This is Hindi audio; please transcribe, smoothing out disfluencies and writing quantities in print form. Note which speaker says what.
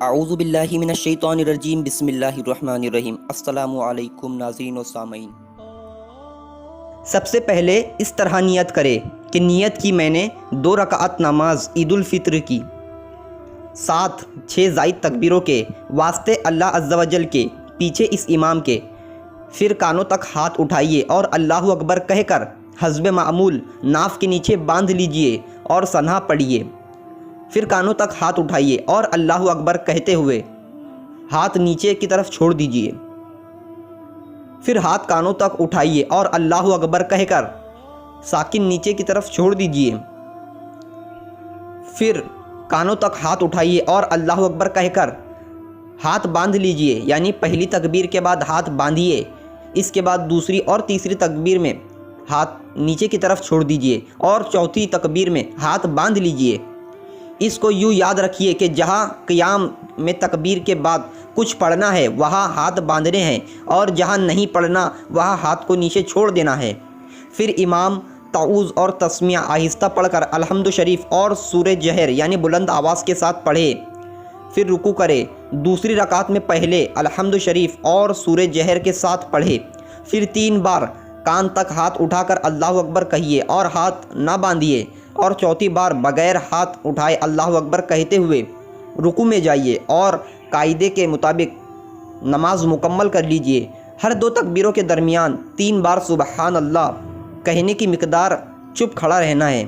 Speaker 1: आऊज़ु बिल्लाहि मिनश शैतानिर रजीम बिस्मिल्लाहिर रहमानिर रहीम। अस्सलामु अलैकुम नाज़रीन व सामीन। सबसे पहले इस तरह नियत करे कि नियत की मैंने 2 रकात नमाज ईदुल फित्र की, 7-6 ज़ायद तकबीरों के वास्ते अल्लाह अज़्ज़ा वजल के, पीछे इस इमाम के। फिर कानों तक हाथ उठाइए और अल्लाहु अकबर कहकर हस्बे मामूल नाफ के नीचे बांध लीजिए और सन्हा पढ़िए। फिर कानों तक हाथ उठाइए और अल्लाहु अकबर कहते हुए हाथ नीचे की तरफ छोड़ दीजिए। फिर हाथ कानों तक उठाइए और अल्लाहु अकबर कहकर साकिन नीचे की तरफ छोड़ दीजिए। फिर कानों तक हाथ उठाइए और अल्लाहु अकबर कहकर हाथ बांध लीजिए, यानी पहली तकबीर के बाद हाथ बांधिए। इसके बाद दूसरी और तीसरी तकबीर में हाथ नीचे की तरफ छोड़ दीजिए और चौथी तकबीर में हाथ बांध लीजिए। इसको यूँ याद रखिए कि जहाँ क़ियाम में तकबीर के बाद कुछ पढ़ना है वहाँ हाथ बांधने हैं और जहाँ नहीं पढ़ना वहाँ हाथ को नीचे छोड़ देना है। फिर इमाम ताऊज़ और तस्मिया आहिस्ता पढ़कर अल्हम्दु शरीफ और सूरह जहर यानी बुलंद आवाज़ के साथ पढ़े। फिर रुकू करे। दूसरी रकात में पहले अल्हम्दु शरीफ और सूरह जहर के साथ पढ़े। फिर 3 बार कान तक हाथ उठाकर अल्लाहु अकबर कहिए और हाथ ना बांधिए, और चौथी बार बग़ैर हाथ उठाए अल्लाहु अकबर कहते हुए रुकू में जाइए और कायदे के मुताबिक नमाज मुकम्मल कर लीजिए। हर 2 तकबीरों के दरमियान 3 बार सुबहान अल्लाह कहने की मिक़दार चुप खड़ा रहना है।